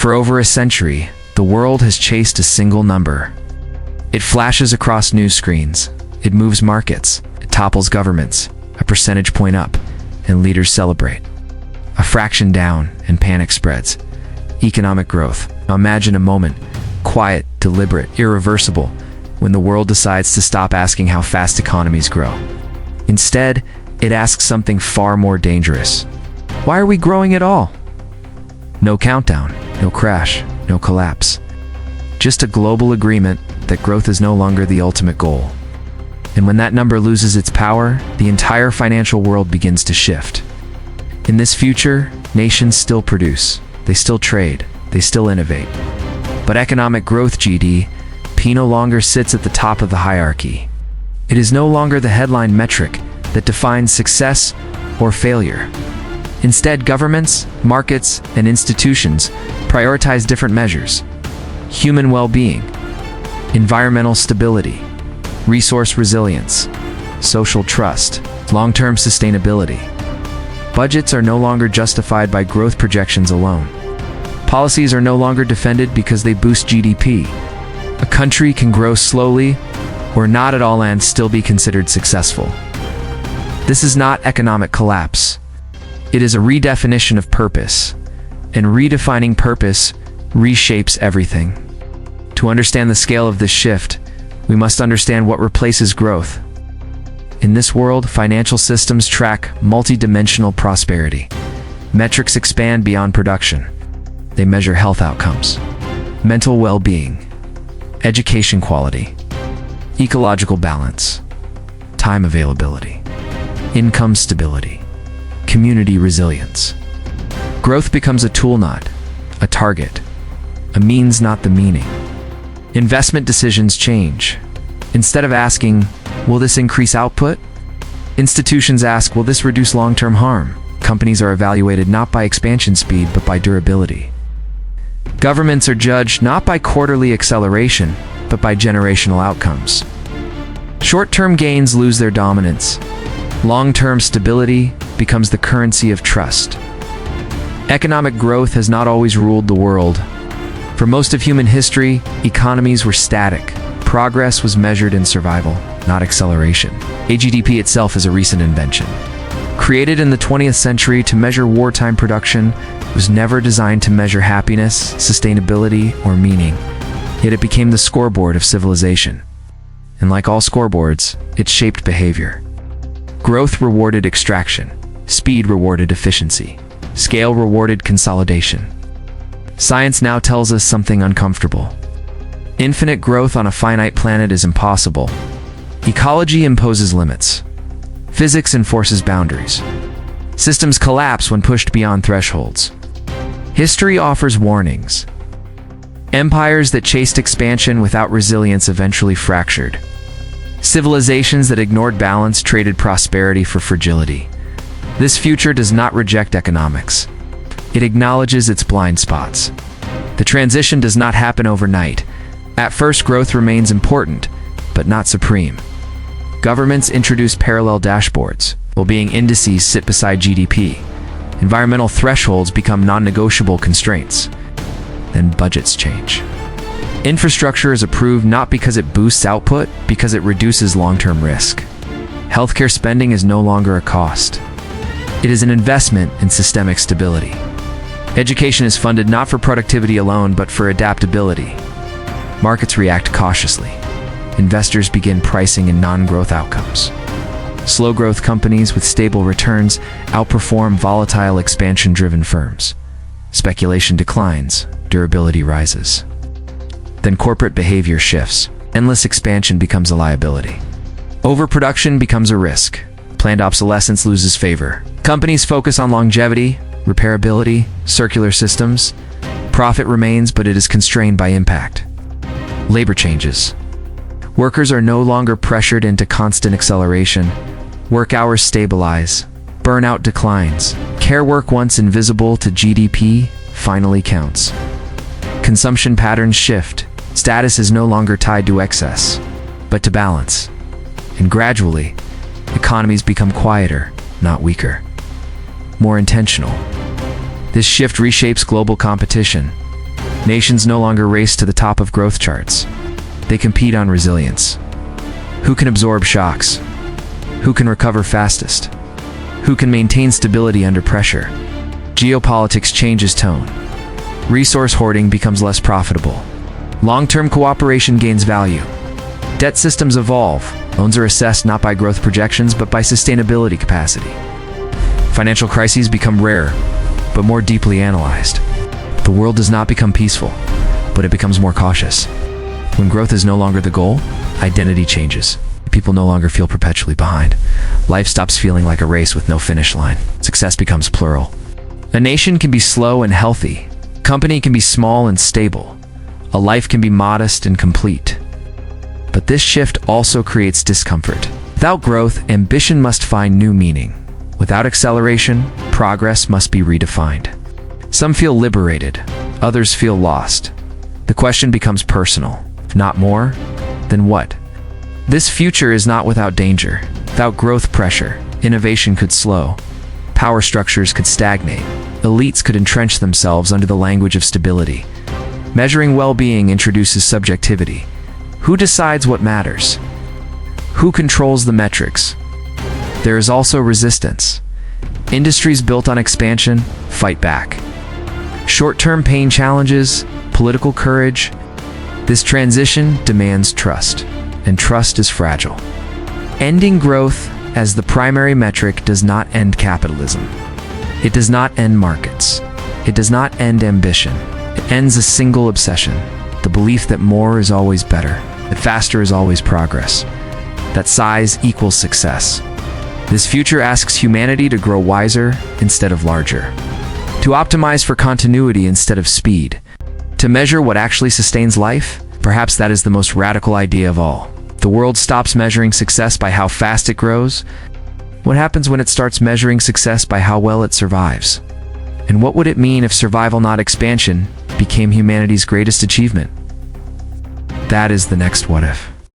For over a century, the world has chased a single number. It flashes across news screens, it moves markets, it topples governments, a percentage point up, and leaders celebrate. A fraction down, and panic spreads. Economic growth. Now imagine a moment, quiet, deliberate, irreversible, when the world decides to stop asking how fast economies grow. Instead, it asks something far more dangerous. Why are we growing at all? No countdown, no crash, no collapse. Just a global agreement that growth is no longer the ultimate goal. And when that number loses its power, the entire financial world begins to shift. In this future, nations still produce, they still trade, they still innovate. But economic growth, GDP, no longer sits at the top of the hierarchy. It is no longer the headline metric that defines success or failure. Instead, governments, markets, and institutions prioritize different measures: human well-being, environmental stability, resource resilience, social trust, long-term sustainability. Budgets are no longer justified by growth projections alone. Policies are no longer defended because they boost GDP. A country can grow slowly or not at all and still be considered successful. This is not economic collapse. It is a redefinition of purpose, and redefining purpose reshapes everything. To understand the scale of this shift, we must understand what replaces growth. In this world, financial systems track multidimensional prosperity. Metrics expand beyond production. They measure health outcomes, mental well-being, education quality, ecological balance, time availability, income stability, community resilience. Growth becomes a tool, not a target, a means, not the meaning. Investment decisions change. Instead of asking, will this increase output? Institutions ask, will this reduce long-term harm? Companies are evaluated not by expansion speed, but by durability. Governments are judged not by quarterly acceleration, but by generational outcomes. Short-term gains lose their dominance. Long-term stability becomes the currency of trust. Economic growth has not always ruled the world. For most of human history, economies were static. Progress was measured in survival, not acceleration. GDP itself is a recent invention. Created in the 20th century to measure wartime production, it was never designed to measure happiness, sustainability, or meaning. Yet it became the scoreboard of civilization. And like all scoreboards, it shaped behavior. Growth rewarded extraction. Speed rewarded efficiency. Scale rewarded consolidation. Science now tells us something uncomfortable. Infinite growth on a finite planet is impossible. Ecology imposes limits. Physics enforces boundaries. Systems collapse when pushed beyond thresholds. History offers warnings. Empires that chased expansion without resilience eventually fractured. Civilizations that ignored balance traded prosperity for fragility. This future does not reject economics. It acknowledges its blind spots. The transition does not happen overnight. At first, growth remains important, but not supreme. Governments introduce parallel dashboards. Well-being indices sit beside GDP. Environmental thresholds become non-negotiable constraints. Then budgets change. Infrastructure is approved not because it boosts output, because it reduces long-term risk. Healthcare spending is no longer a cost. It is an investment in systemic stability. Education is funded not for productivity alone, but for adaptability. Markets react cautiously. Investors begin pricing in non-growth outcomes. Slow-growth companies with stable returns outperform volatile expansion-driven firms. Speculation declines, durability rises. Then corporate behavior shifts. Endless expansion becomes a liability. Overproduction becomes a risk. Planned obsolescence loses favor. Companies focus on longevity, repairability, circular systems. Profit remains, but it is constrained by impact. Labor changes. Workers are no longer pressured into constant acceleration. Work hours stabilize. Burnout declines. Care work, once invisible to GDP, finally counts. Consumption patterns shift. Status is no longer tied to excess, but to balance. And gradually, economies become quieter, not weaker. More intentional. This shift reshapes global competition. Nations no longer race to the top of growth charts. They compete on resilience. Who can absorb shocks? Who can recover fastest? Who can maintain stability under pressure? Geopolitics changes tone. Resource hoarding becomes less profitable. Long-term cooperation gains value. Debt systems evolve. Loans are assessed not by growth projections, but by sustainability capacity. Financial crises become rare, but more deeply analyzed. The world does not become peaceful, but it becomes more cautious. When growth is no longer the goal, identity changes. People no longer feel perpetually behind. Life stops feeling like a race with no finish line. Success becomes plural. A nation can be slow and healthy. A company can be small and stable. A life can be modest and complete. But this shift also creates discomfort. Without growth, ambition must find new meaning. Without acceleration, progress must be redefined. Some feel liberated, others feel lost. The question becomes personal. If not more, then what? This future is not without danger. Without growth pressure, innovation could slow. Power structures could stagnate. Elites could entrench themselves under the language of stability. Measuring well-being introduces subjectivity. Who decides what matters? Who controls the metrics? There is also resistance. Industries built on expansion fight back. Short-term pain challenges, political courage. This transition demands trust, and trust is fragile. Ending growth as the primary metric does not end capitalism. It does not end markets. It does not end ambition. It ends a single obsession, the belief that more is always better, that faster is always progress, that size equals success. This future asks humanity to grow wiser instead of larger, to optimize for continuity instead of speed, to measure what actually sustains life. Perhaps that is the most radical idea of all. The world stops measuring success by how fast it grows. What happens when it starts measuring success by how well it survives? And what would it mean if survival, not expansion, became humanity's greatest achievement? That is the next what if.